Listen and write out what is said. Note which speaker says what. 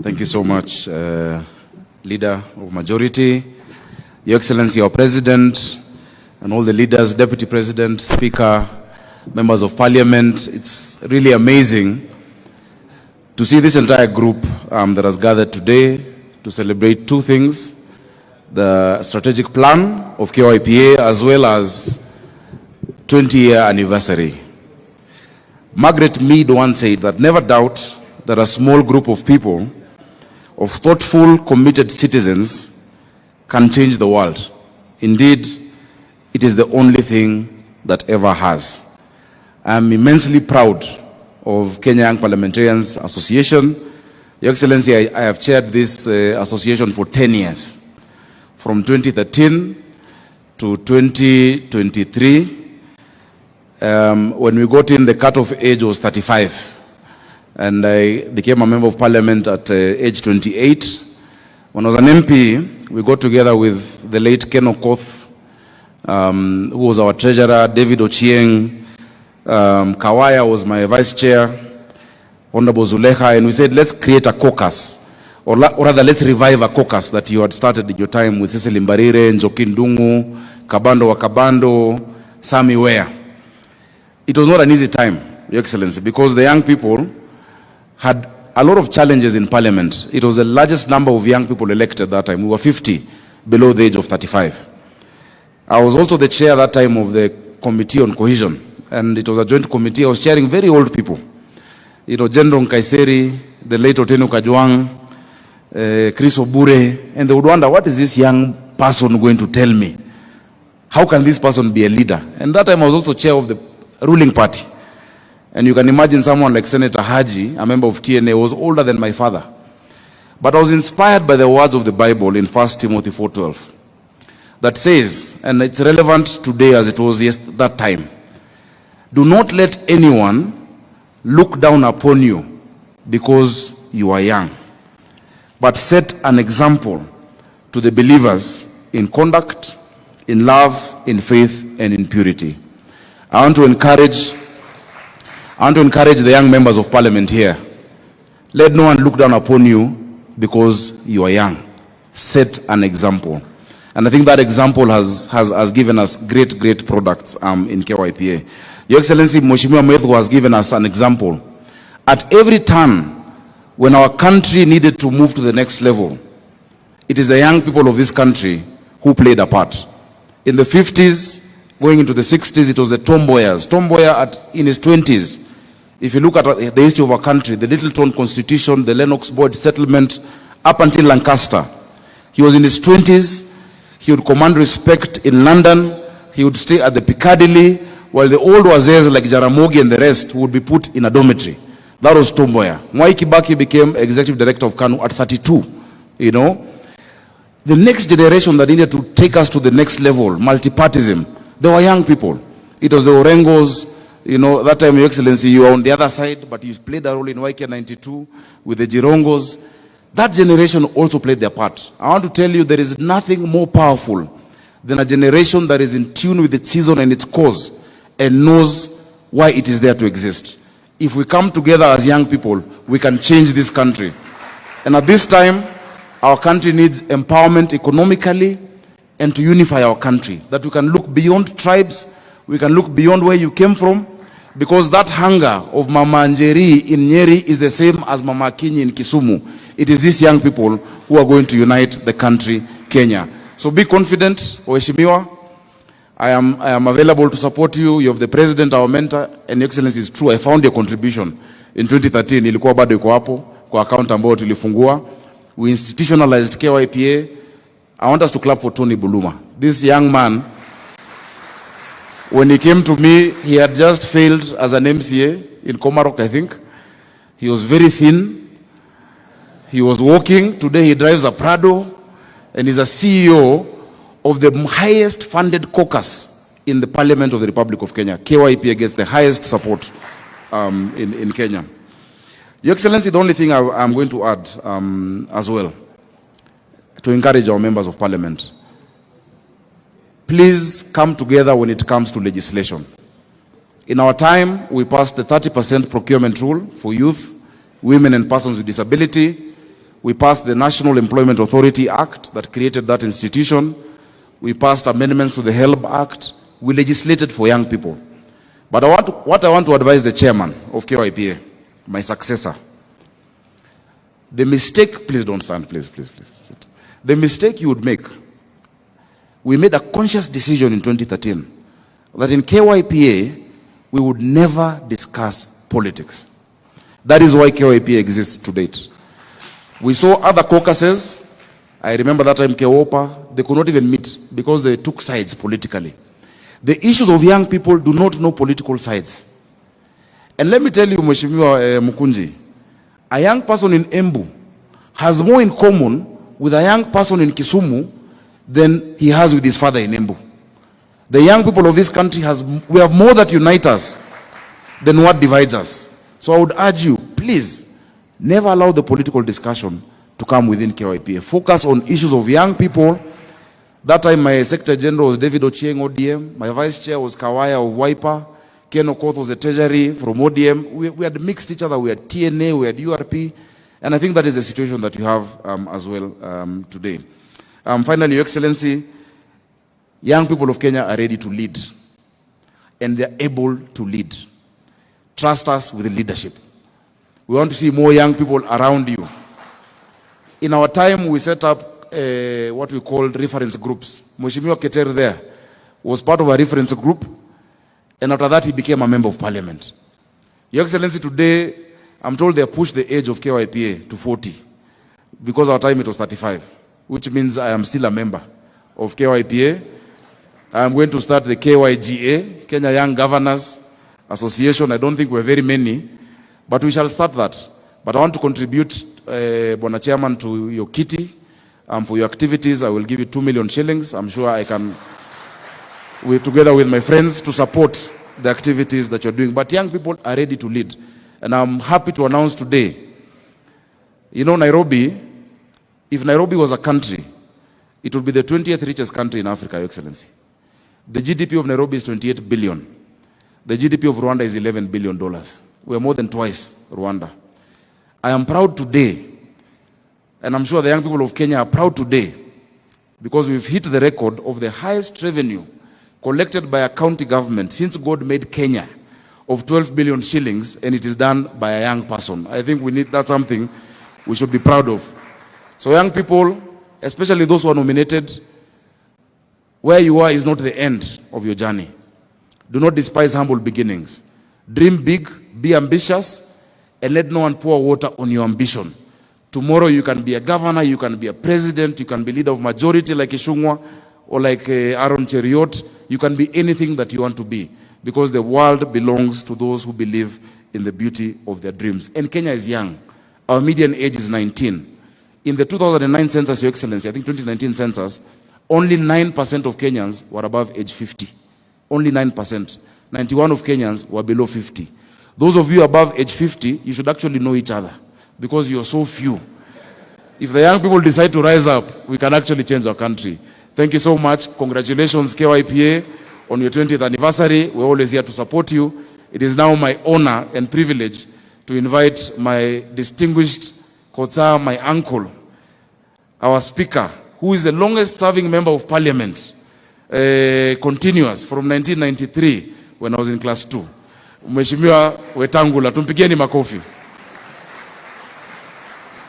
Speaker 1: Thank you so much, Leader of Majority, Your Excellency, our President, and all the leaders, Deputy President, Speaker, Members of Parliament. It's really amazing to see this entire group that has gathered today to celebrate two things: the strategic plan of KYPA as well as 20-year anniversary. Margaret Mead once said that never doubt that a small group of people, of thoughtful, committed citizens, can change the world. Indeed, it is the only thing that ever has. I'm immensely proud of Kenya Young Parliamentarians Association. Your Excellency, I have chaired this association for 10 years, from 2013 to 2023. When we got in, the cutoff age was 35. And I became a member of parliament at age 28. When I was an MP, we got together with the late Ken Okoth, who was our treasurer, David Ochieng, Kawaya was my vice chair, Honorable Zuleha, and we said, let's create a caucus, or rather, let's revive a caucus that you had started in your time with Cecil Mbarire, Njoki Ndung'u, Kabando wa Kabando, Sami Wea. It was not an easy time, Your Excellency, because the young people had a lot of challenges in parliament. It was the largest number of young people elected that time. We were 50 below the age of 35. I was also the chair that time of the Committee on Cohesion, and it was a joint committee. I was chairing very old people. You know, General Kaiseri, the late Oteno Kajwang, Chris Obure, and they would wonder, what is this young person going to tell me? How can this person be a leader? And that time I was also chair of the ruling party. And you can imagine someone like Senator Haji, a member of TNA, was older than my father. But I was inspired by the words of the Bible in 1 Timothy 4:12 that says, and it's relevant today as it was that time, do not let anyone look down upon you because you are young, but set an example to the believers in conduct, in love, in faith, and in purity. I want to encourage the young members of parliament here. Let no one look down upon you because you are young. Set an example. And I think that example has given us great products in KYPA. Your Excellency, Mheshimiwa Methu has given us an example. At every turn, when our country needed to move to the next level, it is the young people of this country who played a part. In the 50s, going into the 60s, it was the tomboyers. Tomboya in his 20s. If you look at the history of our country, the Littleton Constitution, the Lennox Boyd settlement, up until Lancaster, he was in his 20s. He would command respect in London. He would stay at the Piccadilly, while the old wazers like Jaramogi and the rest would be put in a dormitory. That was Tomboya. Mwai Kibaki became executive director of KANU at 32. You know, the next generation that needed to take us to the next level, multipartism, they were young people. It was the Orengos. You know, that time, Your Excellency, you were on the other side, but you played a role in YK 92 with the Jirongos. That generation also played their part. I want to tell you, there is nothing more powerful than a generation that is in tune with its season and its cause and knows why it is there to exist. If we come together as young people, we can change this country. And at this time, our country needs empowerment economically and to unify our country, that we can look beyond tribes, we can look beyond where you came from, because that hunger of Mama Njeri in Nyeri is the same as Mama Kinyi in Kisumu. It is these young people who are going to unite the country, Kenya. So be confident, Waheshimiwa. I am available to support you. You have the president, our mentor, and Your Excellency, is true. I found your contribution in 2013. Ilikuwa bado iko hapo kwa account ambayo tulifungua. We institutionalized KYPA. I want us to clap for Tony Buluma. This young man, when he came to me, he had just failed as an MCA in Komarok, I think. He was very thin. He was walking. Today he drives a Prado and is a CEO of the highest funded caucus in the Parliament of the Republic of Kenya. KYPA gets the highest support in Kenya. Your Excellency, the only thing I'm going to add as well, to encourage our members of Parliament, please come together when it comes to legislation. In our time, we passed the 30% procurement rule for youth women and persons with disability. We passed the National Employment Authority Act that created that institution. We passed amendments to the HELB Act. We legislated for young people. But what I want to advise the chairman of KYPA, my successor, the mistake, please don't stand, please. The mistake you would make, we made a conscious decision in 2013 that in KYPA, we would never discuss politics. That is why KYPA exists to date. We saw other caucuses. I remember that time Keopa, they could not even meet because they took sides politically. The issues of young people do not know political sides. And let me tell you, Mheshimiwa Mukunji, a young person in Embu has more in common with a young person in Kisumu than he has with his father in Embu. The young people of this country we have more that unite us than what divides us. So I would urge you, please, never allow the political discussion to come within KYPA. Focus on issues of young people. That time my Secretary General was David Ochieng, ODM. My Vice Chair was Kawaya of Wiper. Ken Okoth was the Treasury from ODM. We had mixed each other. We had TNA, we had URP. And I think that is the situation that you have as well today. Finally, Your Excellency, young people of Kenya are ready to lead. And they are able to lead. Trust us with leadership. We want to see more young people around you. In our time, we set up what we called reference groups. Mheshimiwa Keter there was part of a reference group, and after that he became a member of parliament. Your Excellency, today I'm told they have pushed the age of KYPA to 40 because our time it was 35, which means I am still a member of KYPA. I am going to start the KYGA, Kenya Young Governors Association. I don't think we're very many, but we shall start that. But I want to contribute, Bwana Chairman, to your kitty. For your activities, I will give you 2 million shillings. I'm sure I can, together with my friends, to support the activities that you're doing. But young people are ready to lead. And I'm happy to announce today, you know, Nairobi, if Nairobi was a country, it would be the 20th richest country in Africa, Your Excellency. The GDP of Nairobi is 28 billion. The GDP of Rwanda is $11 billion. We are more than twice Rwanda. I am proud today, and I'm sure the young people of Kenya are proud today, because we've hit the record of the highest revenue collected by a county government since God made Kenya of 12 billion shillings, and it is done by a young person. I think that's something we should be proud of. So young people, especially those who are nominated, where you are is not the end of your journey. Do not despise humble beginnings. Dream big, be ambitious, and let no one pour water on your ambition. Tomorrow you can be a governor, you can be a president, you can be leader of majority like Ishungwa or like Aaron Cheriot. You can be anything that you want to be, because the world belongs to those who believe in the beauty of their dreams. And Kenya is young. Our median age is 19. In the 2009 census, Your Excellency, I think 2019 census, only 9% of Kenyans were above age 50. Only 9%. 91 of Kenyans were below 50. Those of you above age 50, you should actually know each other, because you are so few. If the young people decide to rise up, we can actually change our country. Thank you so much. Congratulations, KYPA, on your 20th anniversary. We're always here to support you. It is now my honor and privilege to invite my distinguished Kotsa, my uncle, our speaker, who is the longest serving member of parliament, continuous from 1993 when I was in class 2. Mheshimiwa Wetangula, tumpigieni makofi.